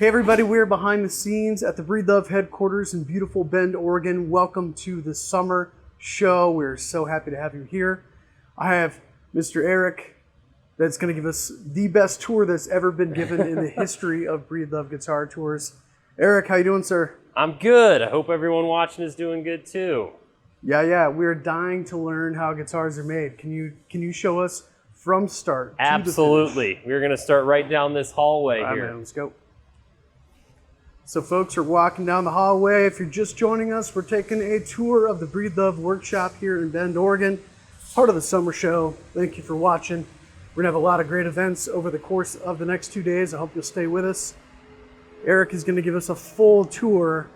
Hey everybody, we're behind the scenes at the Breedlove headquarters in beautiful Bend, Oregon. Welcome to the summer show. We're so happy to have you here. I have Mr. Eric that's going to give us the best tour that's ever been given in the history of Breedlove guitar tours. Eric, how you doing, sir? I'm good. I hope everyone watching is doing good too. Yeah. We're dying to learn how guitars are made. Can you show us from start to Absolutely. the finish? We're going to start right down this hallway All right, here. man, let's go. So folks are walking down the hallway. If you're just joining us, we're taking a tour of the Breedlove workshop here in Bend, Oregon, part of the summer show. Thank you for watching. We're gonna have a lot of great events over the course of the next 2 days. I hope you'll stay with us. Eric is gonna give us a full tour.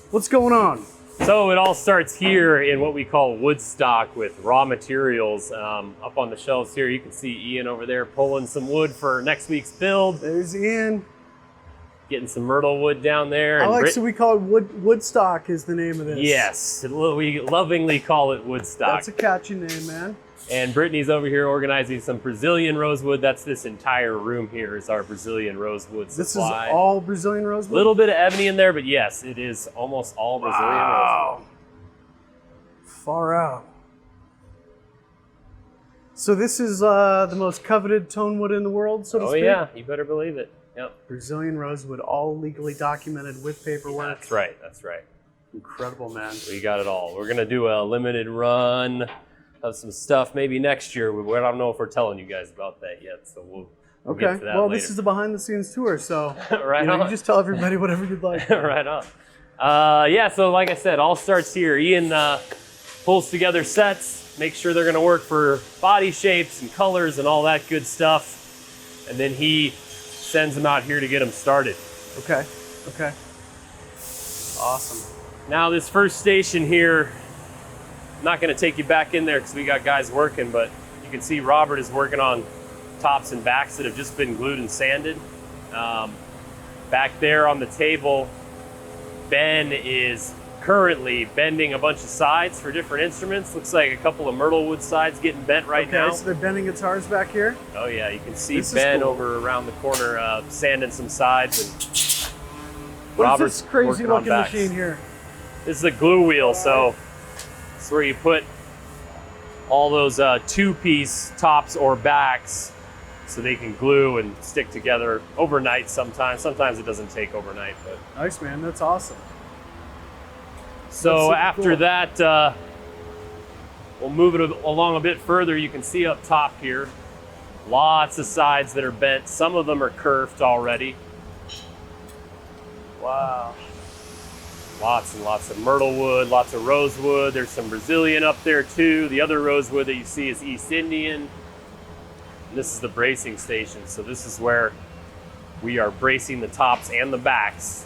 What's going on? So it all starts here in what we call Woodstock with raw materials. Up on the shelves here, you can see Ian over there pulling some wood for next week's build. There's Ian. Getting some myrtle wood down there. So we call it Woodstock is the name of this. Yes, we lovingly call it Woodstock. That's a catchy name, man. And Brittany's over here organizing some Brazilian rosewood. That's this entire room here is our Brazilian rosewood supply. This is all Brazilian rosewood? A little bit of ebony in there, but yes, it is almost all Brazilian rosewood. Far out. So this is the most coveted tone wood in the world, so to speak? Oh yeah, you better believe it. Yep. Brazilian rosewood, all legally documented with paperwork. That's right, that's right. Incredible, man. We got it all. We're gonna do a limited run of some stuff maybe next year. I don't know if we're telling you guys about that yet, so we'll get to that well, later. this is the behind the scenes tour, so right on. you just tell everybody whatever you'd like. Right on. Yeah, so like I said, all starts here. Ian pulls together sets, makes sure they're gonna work for body shapes and colors and all that good stuff. And then he sends them out here to get them started. Okay. Awesome. Now this first station here, I'm not gonna take you back in there because we got guys working, but you can see Robert is working on tops and backs that have just been glued and sanded. Back there on the table, Ben is currently bending a bunch of sides for different instruments. Looks like a couple of myrtlewood sides getting bent right now. Okay, so they're bending guitars back here? Oh yeah, you can see This is Ben cool. over around the corner sanding some sides. And What's this crazy working on looking backs. machine here? This is a glue wheel, so it's where you put all those two-piece tops or backs so they can glue and stick together overnight sometimes. Sometimes it doesn't take overnight, but. Nice, man, that's awesome. So That's after cool. that, we'll move it along a bit further. You can see up top here, lots of sides that are bent. Some of them are curved already. Wow. Lots and lots of myrtle wood, lots of rosewood. There's some Brazilian up there too. The other rosewood that you see is East Indian. And this is the bracing station. So this is where we are bracing the tops and the backs.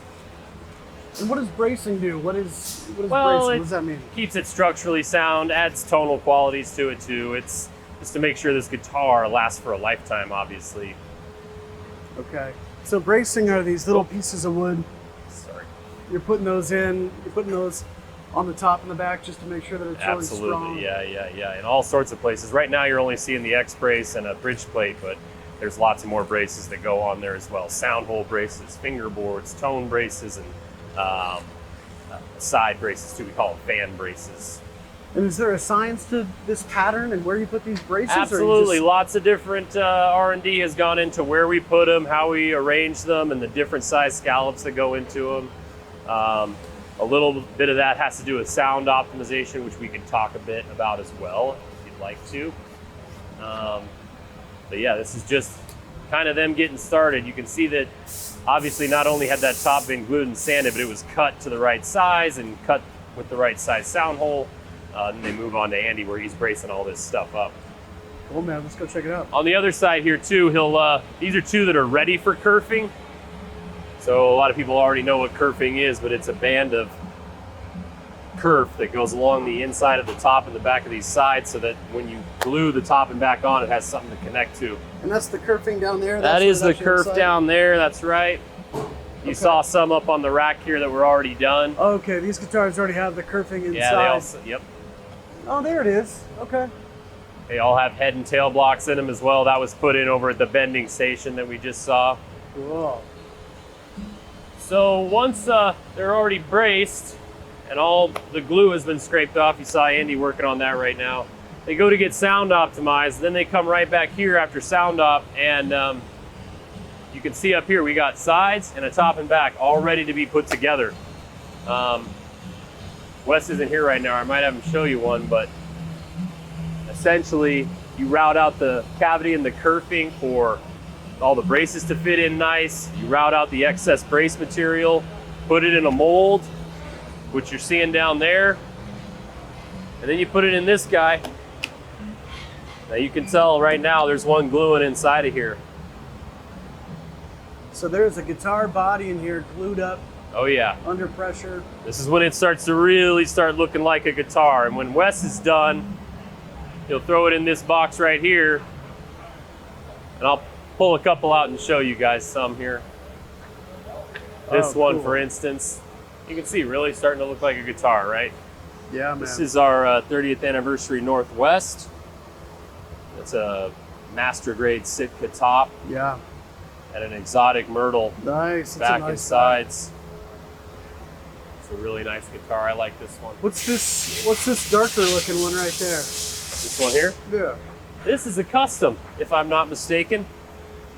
And what does bracing do? What is Well, bracing? What does that mean? Keeps it structurally sound, adds tonal qualities to it too. It's just to make sure this guitar lasts for a lifetime, obviously. Okay. So bracing are these little pieces of wood. Sorry. You're putting those on the top and the back just to make sure that it's really strong. Absolutely, yeah. In all sorts of places. Right now you're only seeing the X brace and a bridge plate, but there's lots of more braces that go on there as well. Sound hole braces, fingerboards, tone braces, and side braces too. We call them fan braces. And is there a science to this pattern and where you put these braces? Absolutely, lots of different R&D has gone into where we put them, how we arrange them, and the different size scallops that go into them. A little bit of that has to do with sound optimization, which we can talk a bit about as well, if you'd like to. But yeah, this is just kind of them getting started. You can see that obviously not only had that top been glued and sanded, but it was cut to the right size and cut with the right size sound hole. Then they move on to Andy where he's bracing all this stuff up. Cool, man, let's go check it out. On the other side here too, these are two that are ready for kerfing. So a lot of people already know what kerfing is, but it's a band of kerf that goes along the inside of the top and the back of these sides so that when you glue the top and back on, it has something to connect to. And that's the kerfing down there? That is the kerf down there, that's right. You saw some up on the rack here that were already done. Okay, these guitars already have the kerfing inside. Yeah, they also, yep. Oh, there it is. Okay. They all have head and tail blocks in them as well. That was put in over at the bending station that we just saw. Cool. So once they're already braced and all the glue has been scraped off, you saw Andy working on that right now, they go to get sound optimized. Then they come right back here after sound op, and you can see up here we got sides and a top and back all ready to be put together. Wes isn't here right now. I might have him show you one, but essentially you route out the cavity and the kerfing for all the braces to fit in nice. You route out the excess brace material, put it in a mold, which you're seeing down there, and then you put it in this guy. Now you can tell right now there's one gluing inside of here. So there's a guitar body in here glued up. Oh yeah. Under pressure. This is when it starts to really start looking like a guitar. And when Wes is done, he'll throw it in this box right here. And I'll pull a couple out and show you guys some here. This one, cool. for instance, you can see really starting to look like a guitar, right? Yeah, man. This is our 30th anniversary Northwest. It's a master grade Sitka top. Yeah. And an exotic Myrtle Nice. back and sides. It's a really nice guitar. I like this one. What's this darker looking one right there? This one here? Yeah. This is a custom, if I'm not mistaken.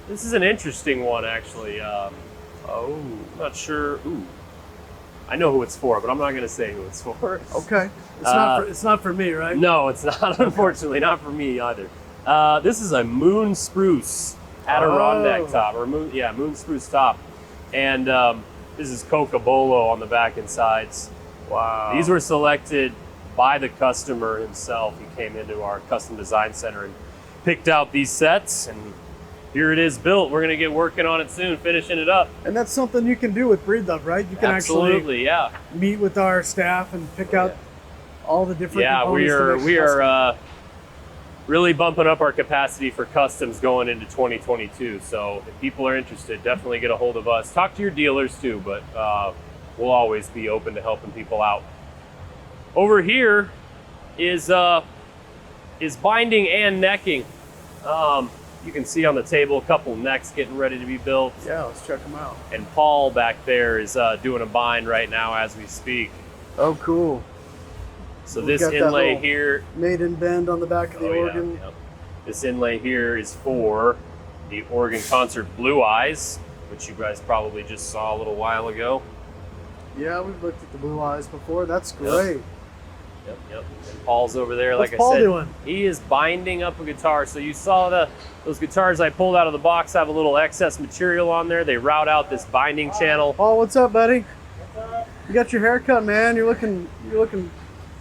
This is an interesting one, actually. I'm not sure. Ooh, I know who it's for, but I'm not going to say who it's for. Okay. It's not for me, right? No, it's not. Unfortunately, not for me either. This is a Moon Spruce Adirondack top, or Moon Spruce top, and this is Coca Bolo on the back and sides. Wow. These were selected by the customer himself. He came into our custom design center and picked out these sets, and here it is built. We're gonna get working on it soon, finishing it up. And that's something you can do with Breedlove, right? You can Absolutely, yeah. meet with our staff and pick out all the different we components. we are really bumping up our capacity for customs going into 2022. So if people are interested, definitely get a hold of us. Talk to your dealers too, but we'll always be open to helping people out. Over here is binding and necking. You can see on the table a couple necks getting ready to be built. Yeah, let's check them out. And Paul back there is doing a bind right now as we speak. Oh, cool. So We've this got that inlay little here, maiden bend on the back of the organ. Yeah. This inlay here is for the Oregon Concert Blue Eyes, which you guys probably just saw a little while ago. Yeah, we've looked at the blue eyes before. That's great. Yep. And Paul's over there, What's like Paul I said, doing? He is binding up a guitar. So you saw those guitars I pulled out of the box have a little excess material on there. They route out this binding channel. Paul, what's up, buddy? You got your hair cut, man. You're looking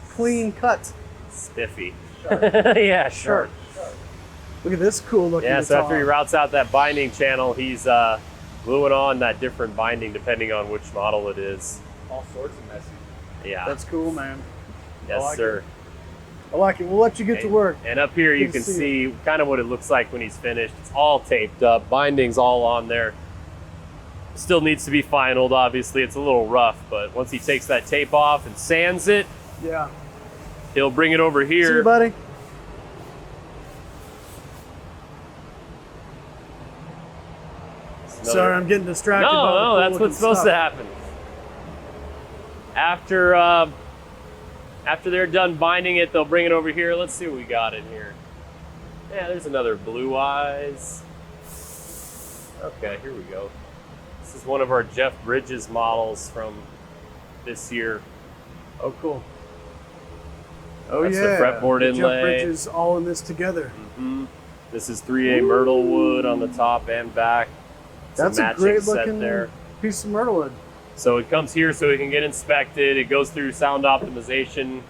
clean cut. Spiffy. Yeah, sure. Look at this cool looking Yeah, so guitar. after he routes out that binding channel, he's gluing on that different binding depending on which model it is. All sorts of messy. Yeah. That's cool, man. Yes, sir. I like it. We'll let you get to work. And up here you can see kind of what it looks like when he's finished. It's all taped up, binding's all on there. Still needs to be finaled, obviously. It's a little rough, but once he takes that tape off and sands it, Yeah. he'll bring it over here. See you, buddy. Sorry, I'm getting distracted. No, that's what's supposed to happen. After they're done binding it, they'll bring it over here. Let's see what we got in here. Yeah, there's another Blue Eyes. Okay, here we go. This is one of our Jeff Bridges models from this year. Oh, cool. Oh, That's yeah. the fretboard The inlay. Jeff Bridges all in this together. Mm-hmm. This is 3A Myrtle Wood on the top and back. That's a great looking piece of myrtle wood. So it comes here so it can get inspected. It goes through sound optimization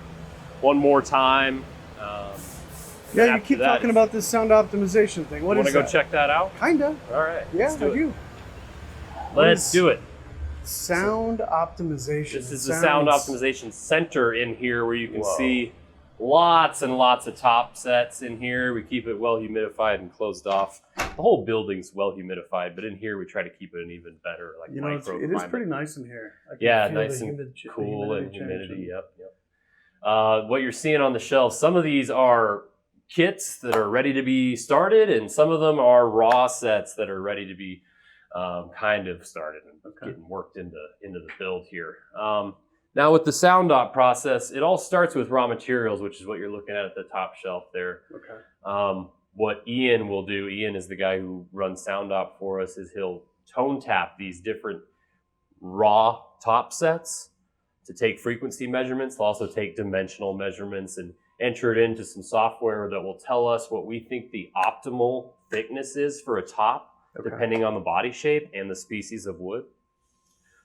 one more time. Yeah, you keep talking about this sound optimization thing. What is that? Want to go check that out? Kinda. All right. Yeah, let's do I do. Let's do it. Sound optimization. This is the sound optimization center in here where you can see lots and lots of top sets in here. We keep it well humidified and closed off. The whole building's well humidified, but in here we try to keep it an even better, like microclimate. It is pretty nice in here. Yeah, nice and cool and humidity. Yep. What you're seeing on the shelf, some of these are kits that are ready to be started, and some of them are raw sets that are ready to be kind of started and getting worked into the build here. Now with the sound op process, it all starts with raw materials, which is what you're looking at the top shelf there. Okay. What Ian will do, Ian is the guy who runs sound op for us, is he'll tone tap these different raw top sets to take frequency measurements. He'll also take dimensional measurements and enter it into some software that will tell us what we think the optimal thickness is for a top, depending on the body shape and the species of wood.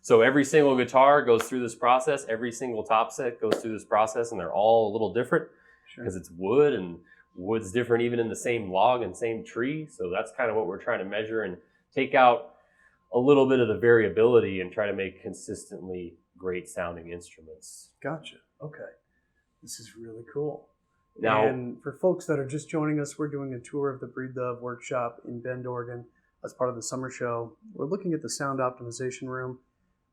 So every single guitar goes through this process, every single top set goes through this process, and they're all a little different because it's wood, and wood's different even in the same log and same tree. So that's kind of what we're trying to measure and take out a little bit of the variability and try to make consistently great sounding instruments. Gotcha. Okay. This is really cool. Now, and for folks that are just joining us, we're doing a tour of the Breedlove workshop in Bend, Oregon as part of the summer show. We're looking at the sound optimization room.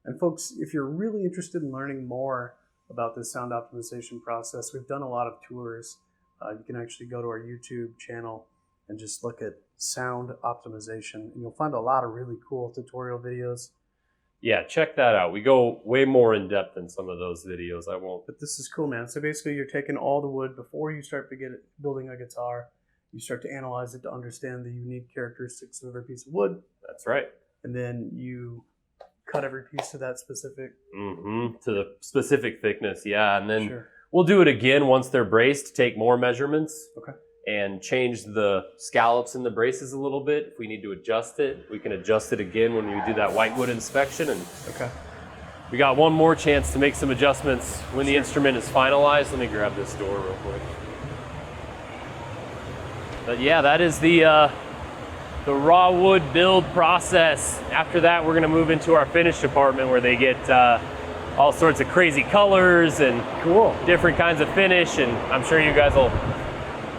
And folks, if you're really interested in learning more about this sound optimization process, we've done a lot of tours. You can actually go to our YouTube channel and just look at sound optimization, and you'll find a lot of really cool tutorial videos. Yeah, check that out. We go way more in depth than some of those videos. I won't. But this is cool, man. So basically you're taking all the wood before you start building a guitar. You start to analyze it to understand the unique characteristics of every piece of wood. That's right. And then you cut every piece to that specific... to the specific thickness, yeah. And then we'll do it again once they're braced, take more measurements. And change the scallops in the braces a little bit. If we need to adjust it, we can adjust it again when we do that whitewood inspection. And we got one more chance to make some adjustments when the instrument is finalized. Let me grab this door real quick. But yeah, that is the raw wood build process. After that, we're gonna move into our finish department where they get all sorts of crazy colors and different kinds of finish. And I'm sure you guys will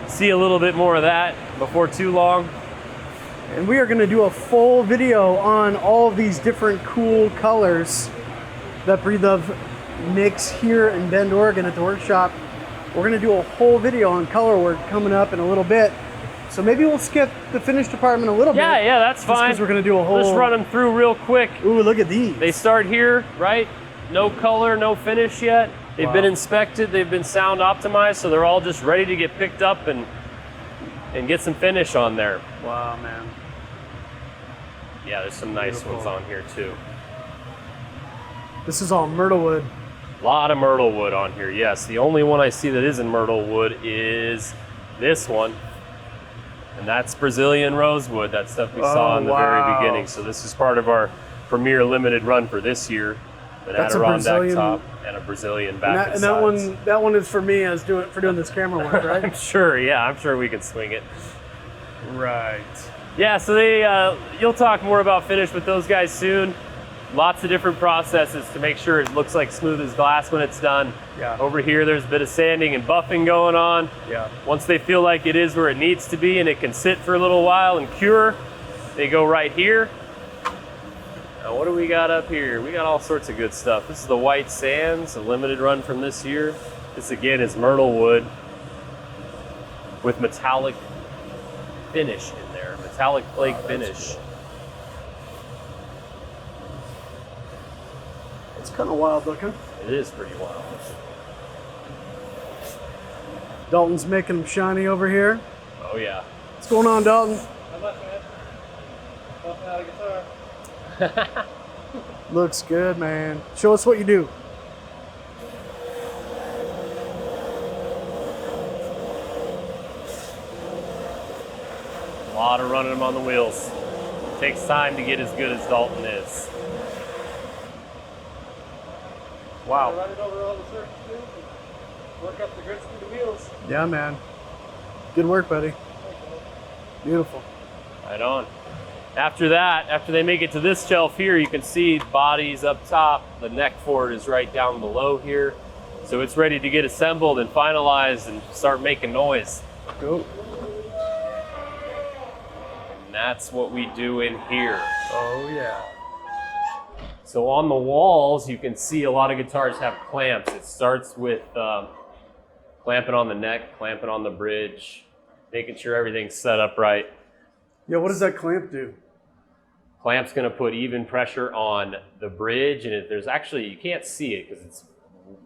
see a little bit more of that before too long. And we are going to do a full video on all of these different cool colors that Breedlove makes here in Bend, Oregon at the workshop. We're going to do a whole video on color work coming up in a little bit. So maybe we'll skip the finish department a little bit. Yeah, that's fine. Because we're going to do a whole... Let's run them through real quick. Ooh, look at these. They start here, right? No color, no finish yet. They've been inspected, they've been sound optimized, so they're all just ready to get picked up and get some finish on there. Wow, man. Yeah, there's some nice ones on here too. This is all myrtle wood. A lot of myrtle wood on here, yes. The only one I see that isn't myrtle wood is this one. And that's Brazilian rosewood, that stuff we saw in the very beginning. So this is part of our premier limited run for this year. An Adirondack top and a Brazilian back and that one is for me for doing this camera work, right? I'm sure we can swing it. Right. Yeah, so you'll talk more about finish with those guys soon. Lots of different processes to make sure it looks like smooth as glass when it's done. Yeah. Over here, there's a bit of sanding and buffing going on. Yeah. Once they feel like it is where it needs to be and it can sit for a little while and cure, they go right here. Now, what do we got up here? We got all sorts of good stuff. This is the White Sands, a limited run from this year. This again is myrtle wood with metallic finish in there, metallic flake finish. Cool. It's kind of wild looking. It is pretty wild. Dalton's making them shiny over here. Oh yeah. What's going on, Dalton? How much, man? Bumping out a guitar. Looks good, man. Show us what you do. A lot of running them on the wheels. Takes time to get as good as Dalton is. Wow. Run it over all the surfaces and work up the grits through the wheels. Yeah, man. Good work, buddy. Beautiful. Right on. After that, after they make it to this shelf here, you can see bodies up top. The neck for it is right down below here. So it's ready to get assembled and finalized and start making noise. Go. And that's what we do in here. Oh, yeah. So on the walls, you can see a lot of guitars have clamps. It starts with clamping on the neck, clamping on the bridge, making sure everything's set up right. Yo, what does that clamp do? Clamp's gonna put even pressure on the bridge, and there's actually, you can't see it because it's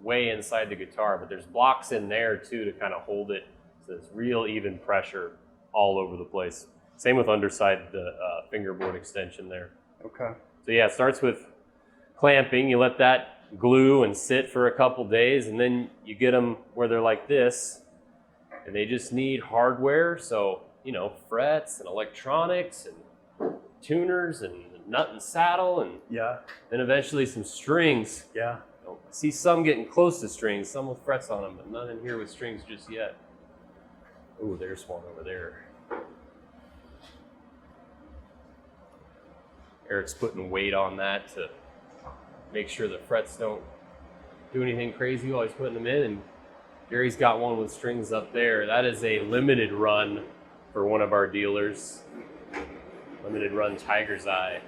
way inside the guitar, but there's blocks in there too to kind of hold it. So it's real even pressure all over the place. Same with underside the fingerboard extension there. Okay. So yeah, it starts with clamping. You let that glue and sit for a couple days, and then you get them where they're like this, and they just need hardware. So, you know, frets and electronics and tuners and nut and saddle, and Yeah. then eventually some strings. Yeah. I see some getting close to strings, some with frets on them, but none in here with strings just yet. Oh, there's one over there. Eric's putting weight on that to make sure the frets don't do anything crazy while he's putting them in. And Gary's got one with strings up there. That is a limited run for one of our dealers. Limited run Tiger's Eye.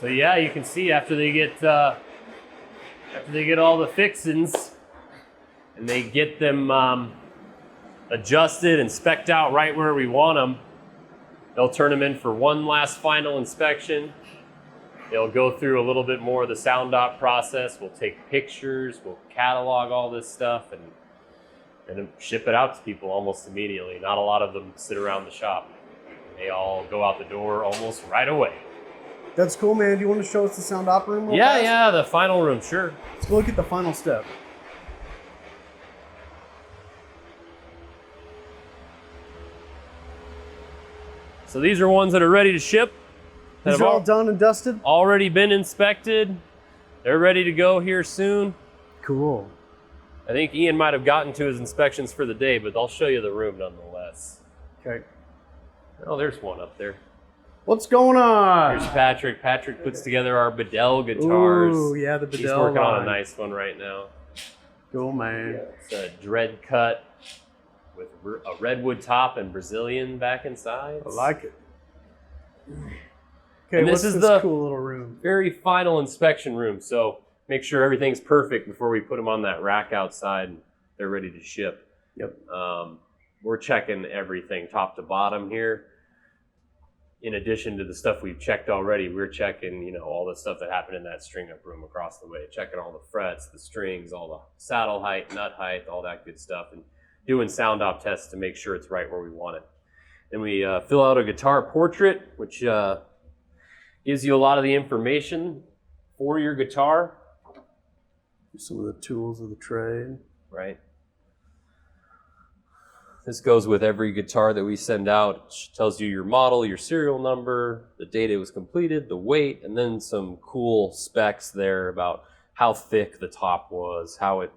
So yeah, you can see after they get all the fixins and they get them adjusted and spec'd out right where we want them, they'll turn them in for one last final inspection. They'll go through a little bit more of the sound op process. We'll take pictures, we'll catalog all this stuff, and then ship it out to people almost immediately. Not a lot of them sit around the shop. They all go out the door almost right away. That's cool, man. Do you want to show us the sound op room real Yeah, fast? yeah, the final room, sure. Let's go look at the final step. So these are ones that are ready to ship. That These have are all done and dusted? already been inspected. They're ready to go here soon. Cool. I think Ian might have gotten to his inspections for the day, but I'll show you the room nonetheless. Okay. Oh, there's one up there. What's going on? Here's Patrick. Patrick puts together our Bedell guitars. Ooh, yeah, the He's Bedell working on a line. nice one right now. Cool, man. It's a dread cut with a redwood top and Brazilian back and sides. I like it. Okay, And this what's is this the cool little room? very final inspection room. So make sure everything's perfect before we put them on that rack outside and they're ready to ship. Yep. We're checking everything top to bottom here. In addition to the stuff we've checked already, we're checking, you know, all the stuff that happened in that string up room across the way, checking all the frets, the strings, all the saddle height, nut height, all that good stuff, and doing sound op tests to make sure it's right where we want it. Then we fill out a guitar portrait, which gives you a lot of the information for your guitar. Some of the tools of the trade. Right. This goes with every guitar that we send out. It tells you your model, your serial number, the date it was completed, the weight, and then some cool specs there about how thick the top was, how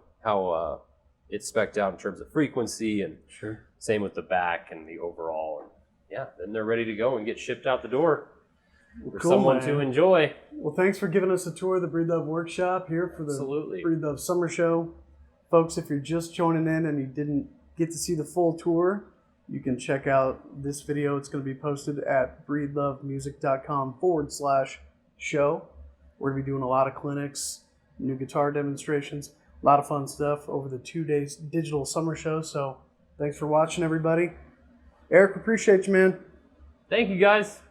it's spec'd out in terms of frequency, and Sure. same with the back and the overall. And yeah, then they're ready to go and get shipped out the door for Cool, someone man. to enjoy. Well, thanks for giving us a tour of the Breedlove workshop here for the Absolutely. Breedlove Summer Show. Folks, if you're just joining in and you didn't get to see the full tour, you can check out this video. It's going to be posted at breedlovemusic.com/show. We're going to be doing a lot of clinics, new guitar demonstrations, a lot of fun stuff over the 2 days digital summer show. So thanks for watching, everybody. Eric, appreciate you, man. Thank you, guys.